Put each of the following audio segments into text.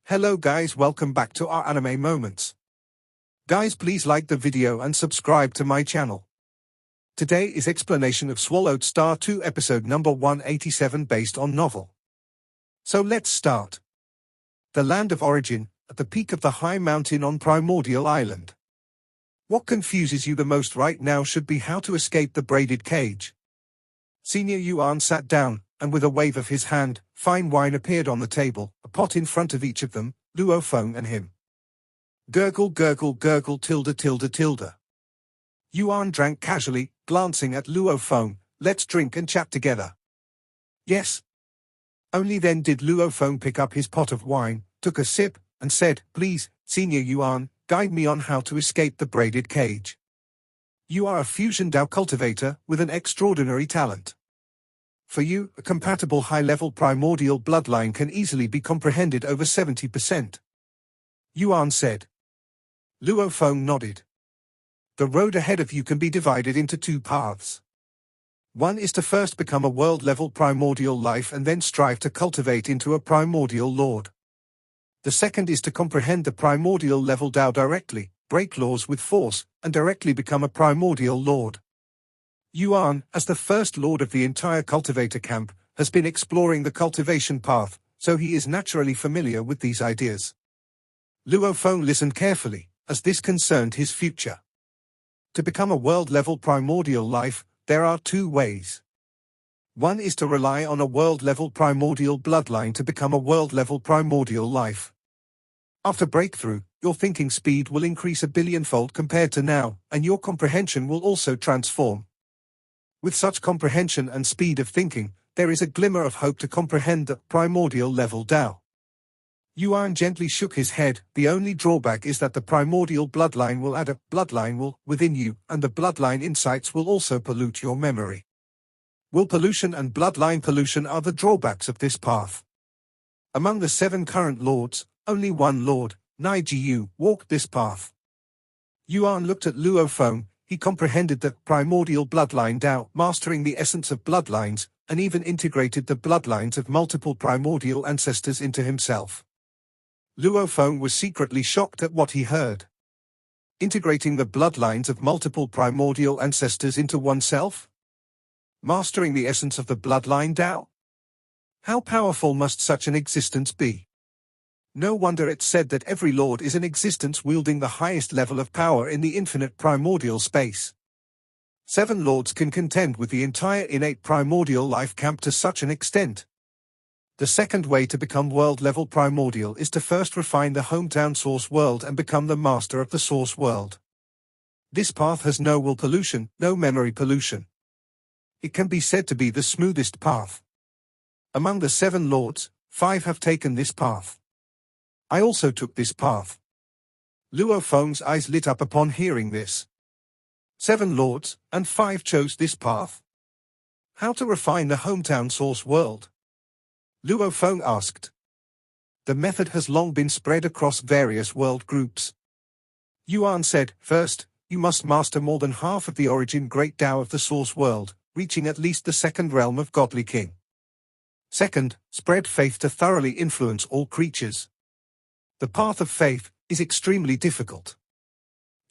Hello guys, welcome back to our anime moments. Guys, please like the video and subscribe to my channel. Today is explanation of Swallowed Star 2 episode number 187 based on novel. So let's start. The land of origin, at the peak of the high mountain on Primordial Island. What confuses you the most right now should be how to escape the braided cage. Senior Yuan sat down, and with a wave of his hand, fine wine appeared on the table, a pot in front of each of them, Luo Feng and him. Gurgle gurgle gurgle tilde tilde tilde. Yuan drank casually, glancing at Luo Feng. Let's drink and chat together. Yes. Only then did Luo Feng pick up his pot of wine, took a sip, and said, Please, Senior Yuan, guide me on how to escape the braided cage. You are a fusion Dao cultivator with an extraordinary talent. For you, a compatible high-level primordial bloodline can easily be comprehended over 70%. Yuan said. Luo Feng nodded. The road ahead of you can be divided into two paths. One is to first become a world-level primordial life and then strive to cultivate into a primordial lord. The second is to comprehend the primordial level Dao directly, break laws with force, and directly become a primordial lord. Yuan, as the first lord of the entire cultivator camp, has been exploring the cultivation path, so he is naturally familiar with these ideas. Luo Feng listened carefully, as this concerned his future. To become a world-level primordial life, there are two ways. One is to rely on a world-level primordial bloodline to become a world-level primordial life. After breakthrough, your thinking speed will increase 1 billion-fold compared to now, and your comprehension will also transform. With such comprehension and speed of thinking, there is a glimmer of hope to comprehend the primordial level Dao. Yuan gently shook his head. The only drawback is that the primordial bloodline will add a bloodline will within you, and the bloodline insights will also pollute your memory. Will pollution and bloodline pollution are the drawbacks of this path. Among the 7 current lords, only one lord, Naijiu, walked this path. Yuan looked at Luo Feng. He comprehended the primordial bloodline Dao, mastering the essence of bloodlines, and even integrated the bloodlines of multiple primordial ancestors into himself. Luo Feng was secretly shocked at what he heard. Integrating the bloodlines of multiple primordial ancestors into oneself? Mastering the essence of the bloodline Dao? How powerful must such an existence be? No wonder it's said that every lord is an existence wielding the highest level of power in the infinite primordial space. 7 lords can contend with the entire innate primordial life camp to such an extent. The second way to become world-level primordial is to first refine the hometown source world and become the master of the source world. This path has no will pollution, no memory pollution. It can be said to be the smoothest path. Among the 7 lords, 5 have taken this path. I also took this path. Luo Feng's eyes lit up upon hearing this. 7 lords, and 5 chose this path. How to refine the hometown source world? Luo Feng asked. The method has long been spread across various world groups. Yuan said, First, you must master more than half of the origin great Dao of the source world, reaching at least the 2nd realm of Godly King. Second, spread faith to thoroughly influence all creatures. The path of faith is extremely difficult.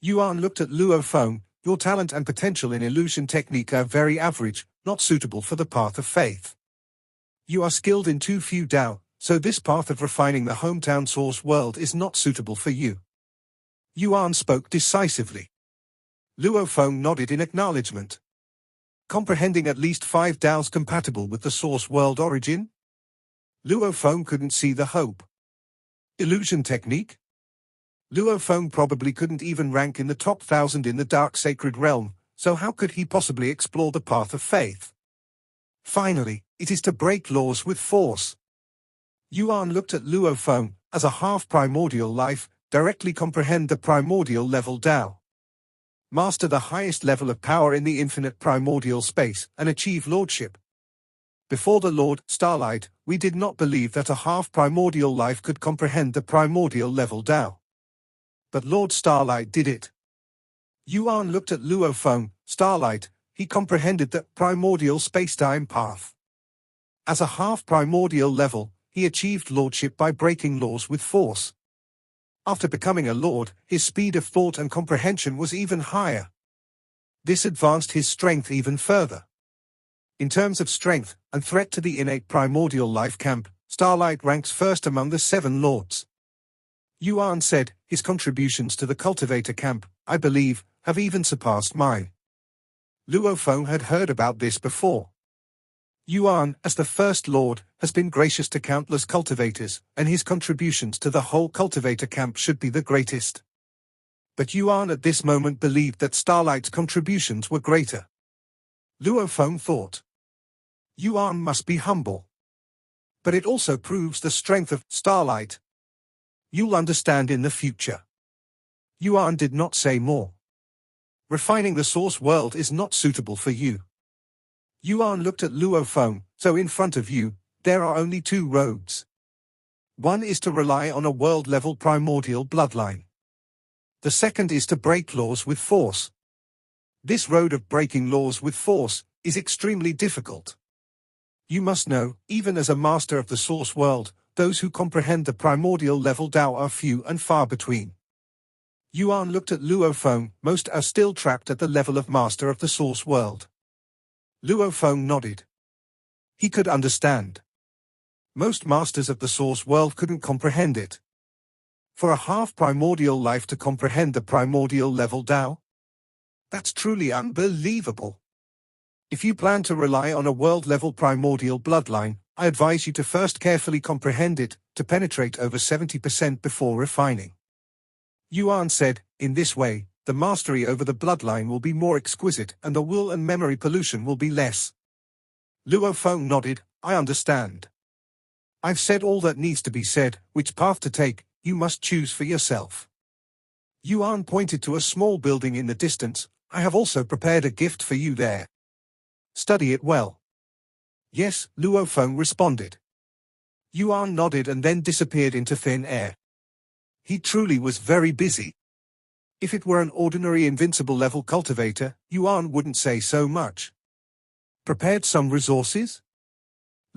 Yuan looked at Luo Feng. Your talent and potential in illusion technique are very average, not suitable for the path of faith. You are skilled in too few Dao, so this path of refining the hometown source world is not suitable for you. Yuan spoke decisively. Luo Feng nodded in acknowledgement. Comprehending at least 5 Daos compatible with the source world origin? Luo Feng couldn't see the hope. Illusion technique? Luo Feng probably couldn't even rank in the top 1,000 in the dark sacred realm, so how could he possibly explore the path of faith? Finally, it is to break laws with force. Yuan looked at Luo Feng. As a half-primordial life, directly comprehend the primordial level Dao. Master the highest level of power in the infinite primordial space, and achieve lordship. Before the Lord, Starlight, we did not believe that a half-primordial life could comprehend the primordial level Dao. But Lord Starlight did it. Yuan looked at Luo Feng. Starlight, he comprehended the primordial space-time path. As a half-primordial level, he achieved lordship by breaking laws with force. After becoming a lord, his speed of thought and comprehension was even higher. This advanced his strength even further. In terms of strength and threat to the innate primordial life camp, Starlight ranks first among the 7 lords. Yuan said, his contributions to the cultivator camp, I believe, have even surpassed mine. Luo Feng had heard about this before. Yuan, as the first lord, has been gracious to countless cultivators, and his contributions to the whole cultivator camp should be the greatest. But Yuan at this moment believed that Starlight's contributions were greater. Luo Feng thought. Yuan must be humble. But it also proves the strength of Starlight. You'll understand in the future. Yuan did not say more. Refining the source world is not suitable for you. Yuan looked at Luo Feng, so in front of you, there are only 2 roads. One is to rely on a world-level primordial bloodline. The second is to break laws with force. This road of breaking laws with force is extremely difficult. You must know, even as a master of the source world, those who comprehend the primordial level Tao are few and far between. Yuan looked at Luo Feng, most are still trapped at the level of master of the source world. Luo Feng nodded. He could understand. Most masters of the source world couldn't comprehend it. For a half-primordial life to comprehend the primordial level Tao? That's truly unbelievable. If you plan to rely on a world-level primordial bloodline, I advise you to first carefully comprehend it, to penetrate over 70% before refining. Yuan said, in this way, the mastery over the bloodline will be more exquisite and the will and memory pollution will be less. Luo Feng nodded, I understand. I've said all that needs to be said, which path to take, you must choose for yourself. Yuan pointed to a small building in the distance, I have also prepared a gift for you there. Study it well. Yes, Luo Feng responded. Yuan nodded and then disappeared into thin air. He truly was very busy. If it were an ordinary invincible level cultivator, Yuan wouldn't say so much. Prepared some resources?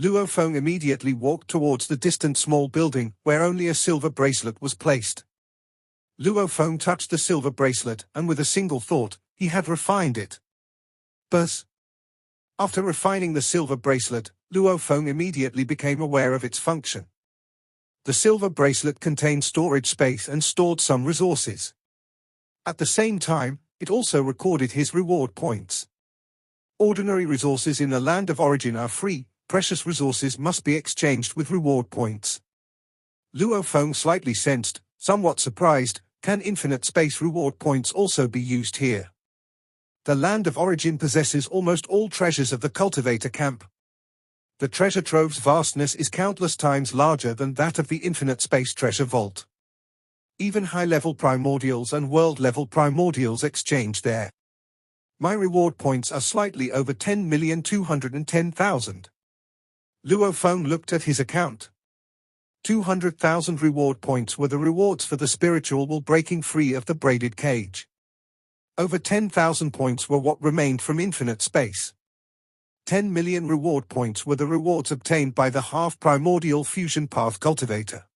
Luo Feng immediately walked towards the distant small building, where only a silver bracelet was placed. Luo Feng touched the silver bracelet, and with a single thought, he had refined it. But after refining the silver bracelet, Luo Feng immediately became aware of its function. The silver bracelet contained storage space and stored some resources. At the same time, it also recorded his reward points. Ordinary resources in the land of origin are free, precious resources must be exchanged with reward points. Luo Feng slightly sensed, somewhat surprised, can infinite space reward points also be used here? The land of origin possesses almost all treasures of the cultivator camp. The treasure trove's vastness is countless times larger than that of the infinite space treasure vault. Even high-level primordials and world-level primordials exchange there. My reward points are slightly over 10,210,000. Luo Feng looked at his account. 200,000 reward points were the rewards for the spiritual will breaking free of the braided cage. Over 10,000 points were what remained from infinite space. 10 million reward points were the rewards obtained by the half-primordial fusion path cultivator.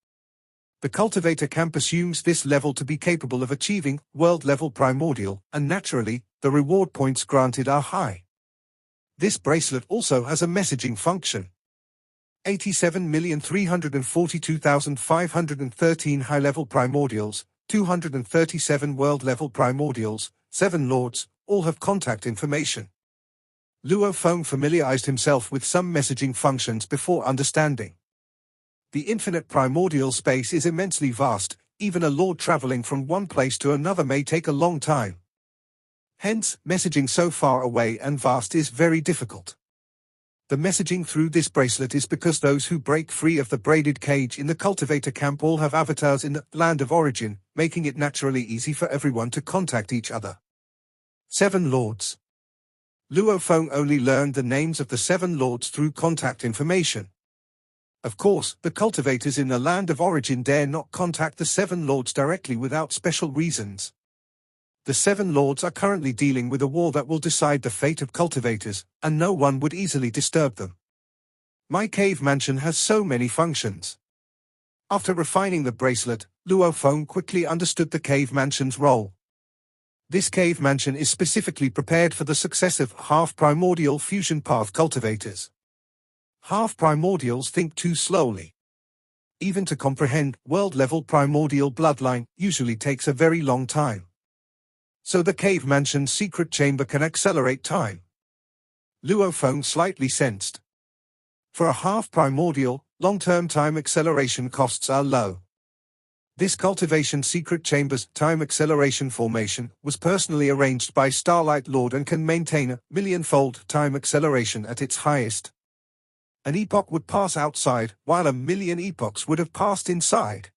The cultivator camp assumes this level to be capable of achieving world-level primordial, and naturally, the reward points granted are high. This bracelet also has a messaging function. 87,342,513 high-level primordials, 237 world-level primordials, 7 lords, all have contact information. Luo Feng familiarized himself with some messaging functions before understanding. The infinite primordial space is immensely vast, even a lord traveling from one place to another may take a long time. Hence, messaging so far away and vast is very difficult. The messaging through this bracelet is because those who break free of the braided cage in the cultivator camp all have avatars in the land of origin, making it naturally easy for everyone to contact each other. 7 lords. Luo Feng only learned the names of the 7 lords through contact information. Of course, the cultivators in the land of origin dare not contact the 7 lords directly without special reasons. The 7 lords are currently dealing with a war that will decide the fate of cultivators, and no one would easily disturb them. My cave mansion has so many functions. After refining the bracelet, Luo Feng quickly understood the cave mansion's role. This cave mansion is specifically prepared for the successive half-primordial fusion path cultivators. Half-primordials think too slowly. Even to comprehend world-level primordial bloodline usually takes a very long time. So the cave mansion's secret chamber can accelerate time. Luo Feng slightly sensed. For a half-primordial, long-term time acceleration costs are low. This cultivation secret chamber's time acceleration formation was personally arranged by Starlight Lord and can maintain a million-fold time acceleration at its highest. An epoch would pass outside, while a million epochs would have passed inside.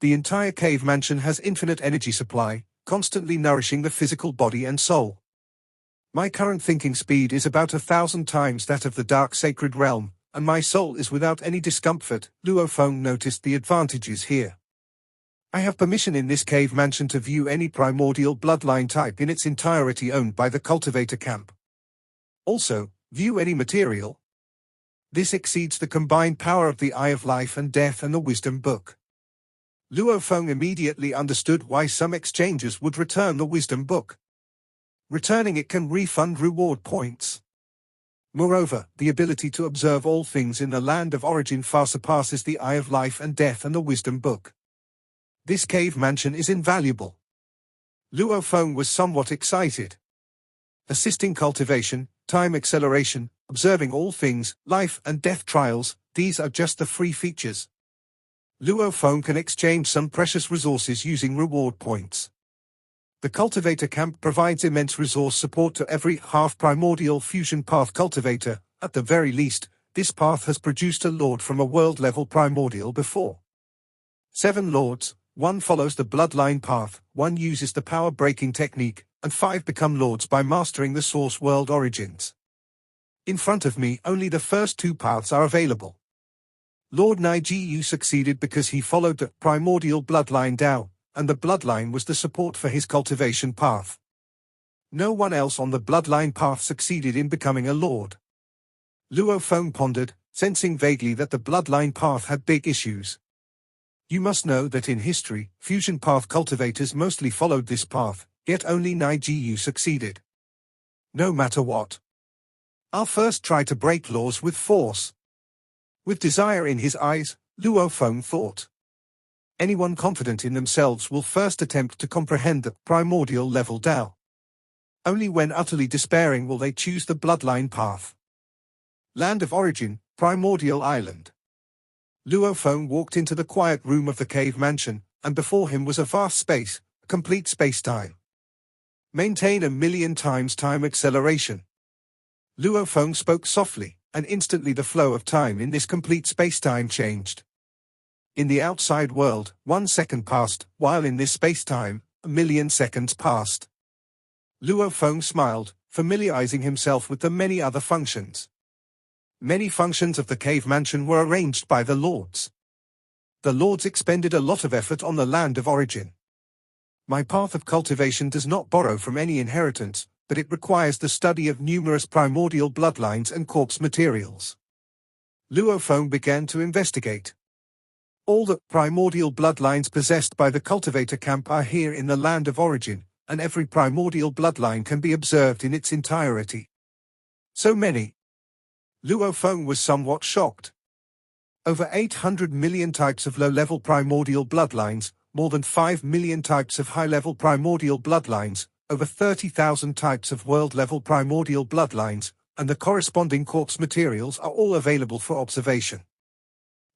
The entire cave mansion has infinite energy supply, constantly nourishing the physical body and soul. My current thinking speed is about 1,000 times that of the dark sacred realm, and my soul is without any discomfort. Luo Feng noticed the advantages here. I have permission in this cave mansion to view any primordial bloodline type in its entirety owned by the cultivator camp. Also, view any material. This exceeds the combined power of the Eye of Life and Death and the Wisdom Book. Luo Feng immediately understood why some exchanges would return the Wisdom Book. Returning it can refund reward points. Moreover, the ability to observe all things in the land of origin far surpasses the Eye of Life and Death and the Wisdom Book. This cave mansion is invaluable. Luo Feng was somewhat excited. Assisting cultivation, time acceleration, observing all things, life and death trials, these are just the free features. Luo Feng can exchange some precious resources using reward points. The cultivator camp provides immense resource support to every half-primordial fusion path cultivator. At the very least, this path has produced a lord from a world-level primordial before. 7 lords, 1 follows the bloodline path, 1 uses the power-breaking technique, and 5 become lords by mastering the source world origins. In front of me, only the first 2 paths are available. Lord Naijiyu succeeded because he followed the primordial bloodline Dao, and the bloodline was the support for his cultivation path. No one else on the bloodline path succeeded in becoming a lord. Luo Feng pondered, sensing vaguely that the bloodline path had big issues. You must know that in history, fusion path cultivators mostly followed this path, yet only Naijiyu succeeded. No matter what. I'll first try to break laws with force. With desire in his eyes, Luo Feng thought. Anyone confident in themselves will first attempt to comprehend the primordial level Tao. Only when utterly despairing will they choose the bloodline path. Land of origin, primordial island. Luo Feng walked into the quiet room of the cave mansion, and before him was a vast space, a complete space-time. Maintain 1,000,000 times time acceleration. Luo Feng spoke softly, and instantly the flow of time in this complete space-time changed. In the outside world, 1 second passed, while in this space-time, 1,000,000 seconds passed. Luo Feng smiled, familiarizing himself with the many other functions. Many functions of the cave mansion were arranged by the lords. The lords expended a lot of effort on the land of origin. My path of cultivation does not borrow from any inheritance, but it requires the study of numerous primordial bloodlines and corpse materials. Luo Feng began to investigate. All the primordial bloodlines possessed by the cultivator camp are here in the land of origin, and every primordial bloodline can be observed in its entirety. So many. Luo Feng was somewhat shocked. Over 800 million types of low-level primordial bloodlines, more than 5 million types of high-level primordial bloodlines, over 30,000 types of world-level primordial bloodlines, and the corresponding corpse materials are all available for observation.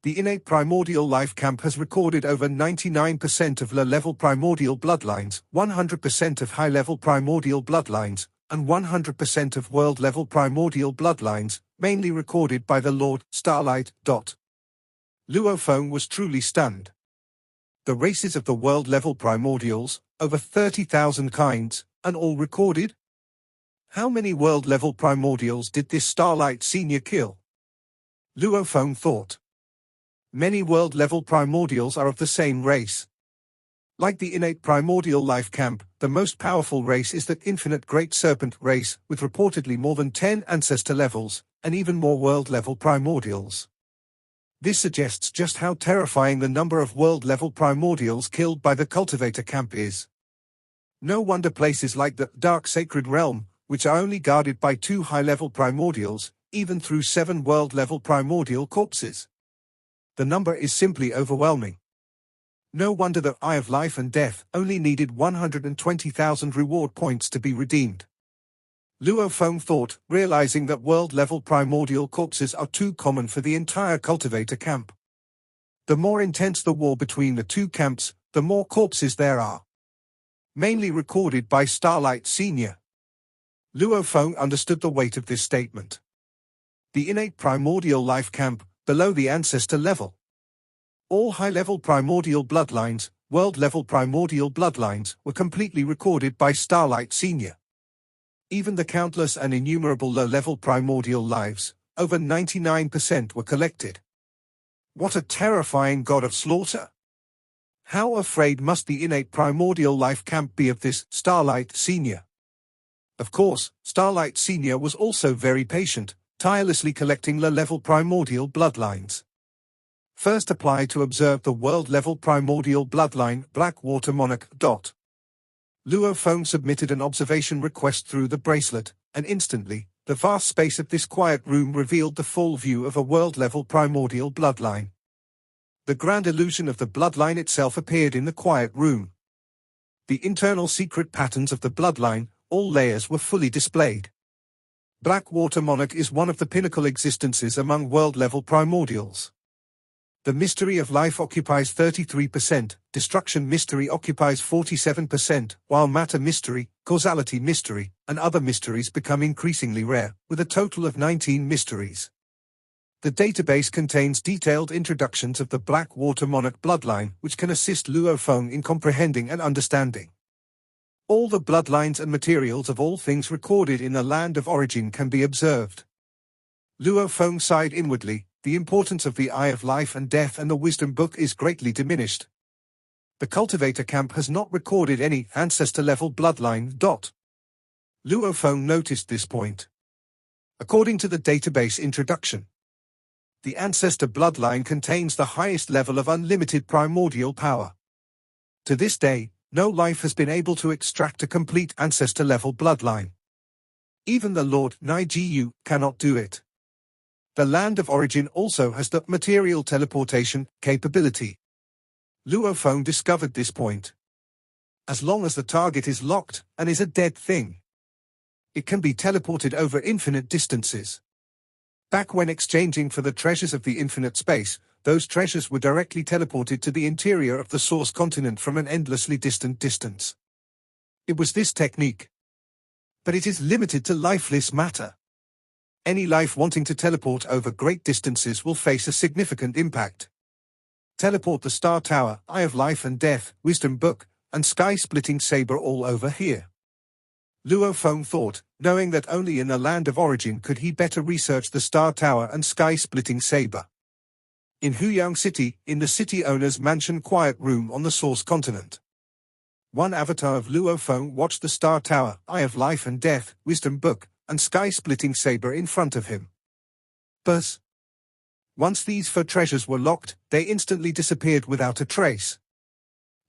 The innate primordial life camp has recorded over 99% of low-level primordial bloodlines, 100% of high-level primordial bloodlines, and 100% of world-level primordial bloodlines, mainly recorded by the Lord Starlight. Luo Feng was truly stunned. The races of the world-level primordials, over 30,000 kinds, and all recorded? How many world-level primordials did this Starlight Senior kill? Luo Feng thought. Many world-level primordials are of the same race. Like the innate primordial life camp, the most powerful race is the infinite great serpent race, with reportedly more than 10 ancestor levels, and even more world-level primordials. This suggests just how terrifying the number of world-level primordials killed by the cultivator camp is. No wonder places like the Dark Sacred Realm, which are only guarded by 2 high-level primordials, even through 7 world-level primordial corpses. The number is simply overwhelming. No wonder the Eye of Life and Death only needed 120,000 reward points to be redeemed. Luo Feng thought, realizing that world-level primordial corpses are too common for the entire cultivator camp. The more intense the war between the 2 camps, the more corpses there are. Mainly recorded by Starlight Senior. Luo Feng understood the weight of this statement. The innate primordial life camp, below the ancestor level. All high-level primordial bloodlines, world-level primordial bloodlines, were completely recorded by Starlight Senior. Even the countless and innumerable low-level primordial lives, over 99% were collected. What a terrifying god of slaughter! How afraid must the innate primordial life camp be of this Starlight Senior? Of course, Starlight Senior was also very patient, tirelessly collecting low-level primordial bloodlines. First apply to observe the world-level primordial bloodline Blackwater Monarch. Luo Feng submitted an observation request through the bracelet, and instantly, the vast space of this quiet room revealed the full view of a world-level primordial bloodline. The grand illusion of the bloodline itself appeared in the quiet room. The internal secret patterns of the bloodline, all layers were fully displayed. Blackwater Monarch is one of the pinnacle existences among world-level primordials. The mystery of life occupies 33%, destruction mystery occupies 47%, while matter mystery, causality mystery, and other mysteries become increasingly rare, with a total of 19 mysteries. The database contains detailed introductions of the Blackwater Monarch bloodline, which can assist Luo Feng in comprehending and understanding. All the bloodlines and materials of all things recorded in the land of origin can be observed. Luo Feng sighed inwardly. The importance of the Eye of Life and Death and the Wisdom Book is greatly diminished. The cultivator camp has not recorded any ancestor-level bloodline. Luo Feng noticed this point. According to the database introduction, the ancestor bloodline contains the highest level of unlimited primordial power. To this day, no life has been able to extract a complete ancestor-level bloodline. Even the Lord Naijiu cannot do it. The land of origin also has the material teleportation capability. Luo Feng discovered this point. As long as the target is locked and is a dead thing, it can be teleported over infinite distances. Back when exchanging for the treasures of the infinite space, those treasures were directly teleported to the interior of the source continent from an endlessly distant distance. It was this technique. But it is limited to lifeless matter. Any life wanting to teleport over great distances will face a significant impact. Teleport the Star Tower, Eye of Life and Death, Wisdom Book, and Sky-Splitting Saber all over here. Luo Feng thought, knowing that only in the land of origin could he better research the Star Tower and Sky-Splitting Saber. In Huyang City, in the city owner's mansion quiet room on the source continent. One avatar of Luo Feng watched the Star Tower, Eye of Life and Death, Wisdom Book, and Sky-Splitting Saber in front of him. But once these 4 treasures were locked, they instantly disappeared without a trace.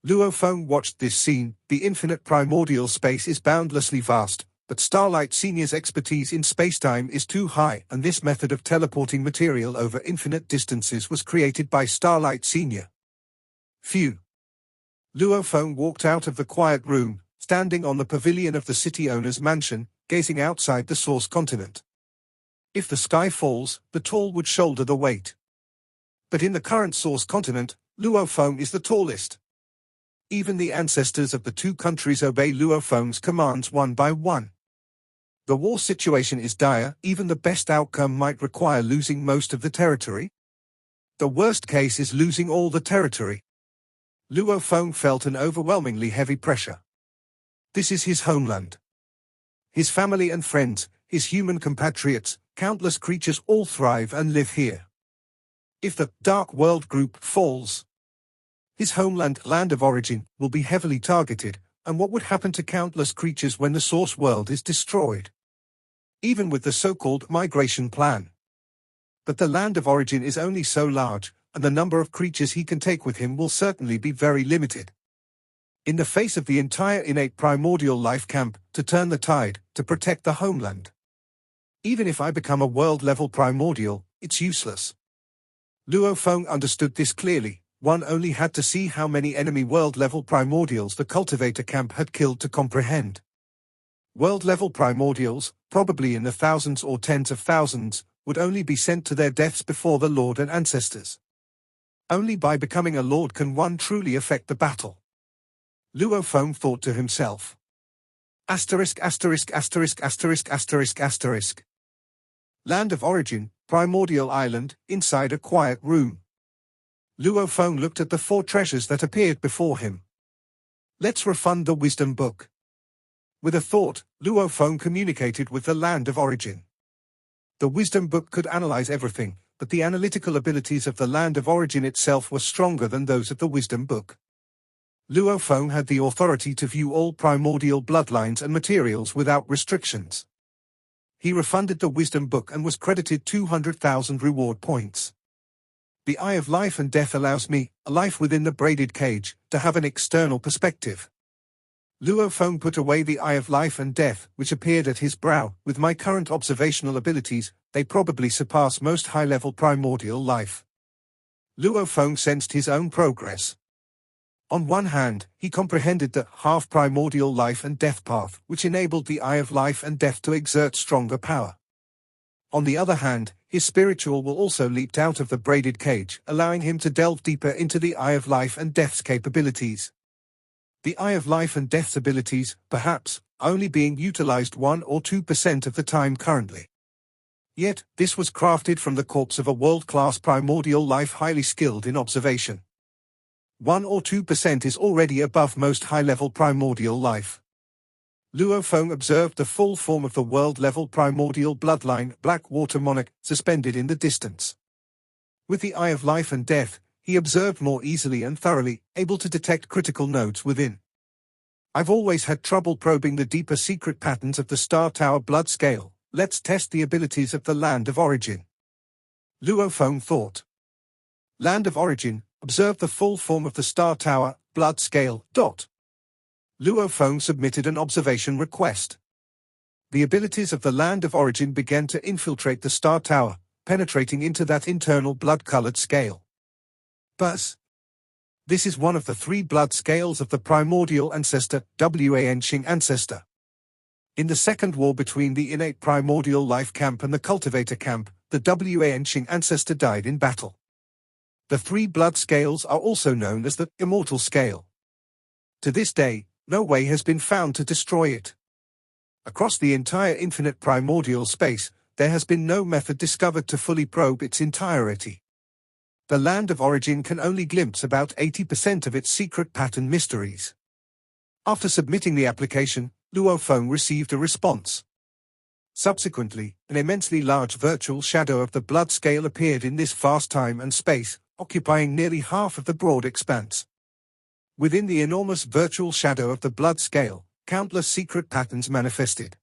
Luo Feng watched this scene. The infinite primordial space is boundlessly vast, but Starlight Senior's expertise in spacetime is too high, and this method of teleporting material over infinite distances was created by Starlight Senior. Phew. Luo Feng walked out of the quiet room, standing on the pavilion of the city owner's mansion, gazing outside the source continent. If the sky falls, the tall would shoulder the weight. But in the current source continent, Luo Feng is the tallest. Even the ancestors of the 2 countries obey Luo Feng's commands one by one. The war situation is dire. Even the best outcome might require losing most of the territory. The worst case is losing all the territory. Luo Feng felt an overwhelmingly heavy pressure. This is his homeland. His family and friends, his human compatriots, countless creatures all thrive and live here. If the Dark World Group falls, his homeland, land of origin, will be heavily targeted, and what would happen to countless creatures when the source world is destroyed? even with the so-called migration plan. But the land of origin is only so large, and the number of creatures he can take with him will certainly be very limited. In the face of the entire innate primordial life camp, to turn the tide, to protect the homeland. Even if I become a world-level primordial, it's useless. Luo Feng understood this clearly. One only had to see how many enemy world-level primordials the cultivator camp had killed to comprehend. World-level primordials, probably in the thousands or tens of thousands, would only be sent to their deaths before the Lord and ancestors. Only by becoming a Lord can one truly affect the battle. Luo Feng thought to himself. Asterisk asterisk asterisk asterisk asterisk asterisk. Land of origin, primordial island, inside a quiet room. Luo Feng looked at the 4 treasures that appeared before him. Let's refund the wisdom book. With a thought, Luo Feng communicated with the land of origin. The wisdom book could analyze everything, but the analytical abilities of the land of origin itself were stronger than those of the wisdom book. Luo Feng had the authority to view all primordial bloodlines and materials without restrictions. He refunded the wisdom book and was credited 200,000 reward points. The Eye of Life and Death allows me, a life within the braided cage, to have an external perspective. Luo Feng put away the Eye of Life and Death, which appeared at his brow. With my current observational abilities, they probably surpass most high-level primordial life. Luo Feng sensed his own progress. On one hand, he comprehended the half-primordial life and death path, which enabled the Eye of Life and Death to exert stronger power. On the other hand, his spiritual will also leaped out of the braided cage, allowing him to delve deeper into the Eye of Life and Death's capabilities. The Eye of Life and Death's abilities, perhaps, only being utilized 1 or 2% of the time currently. Yet, this was crafted from the corpse of a world-class primordial life highly skilled in observation. 1 or 2% is already above most high-level primordial life. Luo Feng observed the full form of the world-level primordial bloodline, Black Water Monarch, suspended in the distance. With the Eye of Life and Death, he observed more easily and thoroughly, able to detect critical nodes within. I've always had trouble probing the deeper secret patterns of the Star Tower blood scale. Let's test the abilities of the land of origin. Luo Feng thought. Land of origin, observe the full form of the Star Tower, blood scale. Luo Feng submitted an observation request. The abilities of the land of origin began to infiltrate the Star Tower, penetrating into that internal blood-colored scale. Buzz. This is one of the 3 blood scales of the primordial ancestor, Wanqing ancestor. In the second war between the innate primordial life camp and the cultivator camp, the Wanqing ancestor died in battle. The 3 blood scales are also known as the immortal scale. To this day, no way has been found to destroy it. Across the entire infinite primordial space, there has been no method discovered to fully probe its entirety. The land of origin can only glimpse about 80% of its secret pattern mysteries. After submitting the application, Luo Feng received a response. Subsequently, an immensely large virtual shadow of the blood scale appeared in this vast time and space, occupying nearly half of the broad expanse. Within the enormous virtual shadow of the blood scale, countless secret patterns manifested.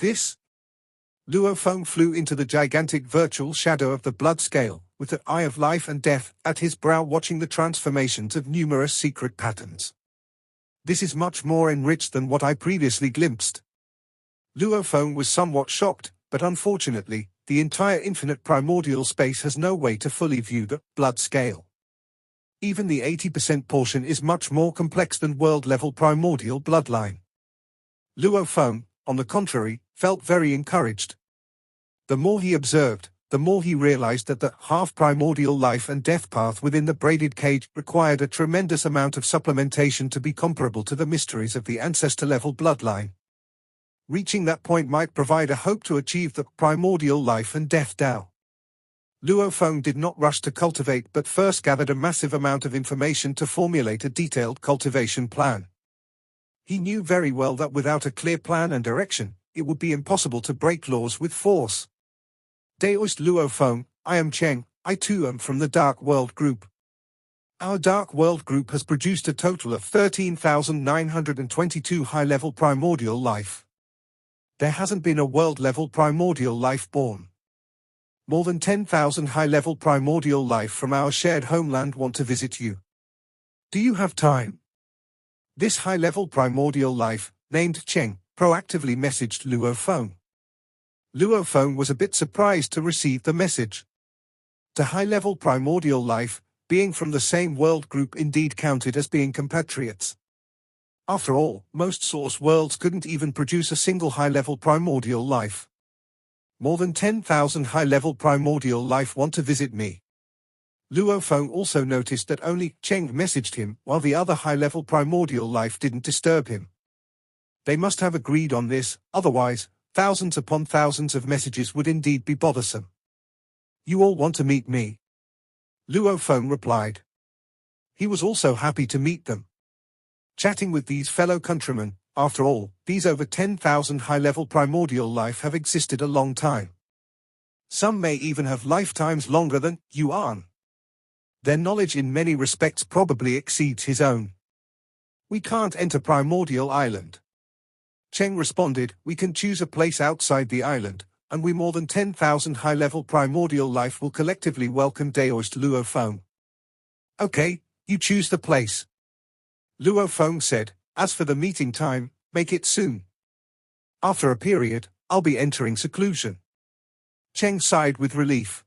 Luo Feng flew into the gigantic virtual shadow of the blood scale, with the Eye of Life and Death at his brow watching the transformations of numerous secret patterns. This is much more enriched than what I previously glimpsed. Luo Feng was somewhat shocked, but unfortunately, the entire infinite primordial space has no way to fully view the blood scale. Even the 80% portion is much more complex than world-level primordial bloodline. Luo Feng, on the contrary, felt very encouraged. The more he observed, the more he realized that the half-primordial life and death path within the braided cage required a tremendous amount of supplementation to be comparable to the mysteries of the ancestor-level bloodline. Reaching that point might provide a hope to achieve the primordial life and death Tao. Luo Feng did not rush to cultivate but first gathered a massive amount of information to formulate a detailed cultivation plan. He knew very well that without a clear plan and direction, it would be impossible to break laws with force. Daoist Luo Feng, I am Cheng, I too am from the Dark World Group. Our Dark World Group has produced a total of 13,922 high-level primordial life. There hasn't been a world-level primordial life born. More than 10,000 high-level primordial life from our shared homeland want to visit you. Do you have time? This high-level primordial life, named Cheng, proactively messaged Luo Feng. Luo Feng was a bit surprised to receive the message. The high-level primordial life, being from the same world group, indeed counted as being compatriots. After all, most source worlds couldn't even produce a single high-level primordial life. More than 10,000 high-level primordial life want to visit me. Luo Feng also noticed that only Cheng messaged him, while the other high-level primordial life didn't disturb him. They must have agreed on this, otherwise, thousands upon thousands of messages would indeed be bothersome. You all want to meet me? Luo Feng replied. He was also happy to meet them. Chatting with these fellow countrymen, after all, these over 10,000 high-level primordial life have existed a long time. Some may even have lifetimes longer than Yuan. Their knowledge in many respects probably exceeds his own. We can't enter Primordial Island. Cheng responded, we can choose a place outside the island, and we more than 10,000 high-level primordial life will collectively welcome Daoist Luo Feng. Okay, you choose the place. Luo Feng said, as for the meeting time, make it soon. After a period, I'll be entering seclusion. Cheng sighed with relief.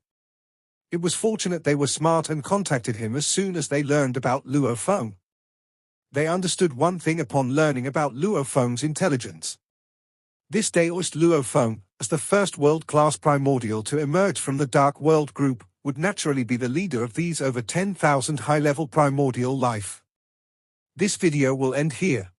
It was fortunate they were smart and contacted him as soon as they learned about Luo Feng. They understood one thing upon learning about Luo Feng's intelligence. This Daoist Luo Feng, as the first world-class primordial to emerge from the Dark World group, would naturally be the leader of these over 10,000 high-level primordial life. This video will end here.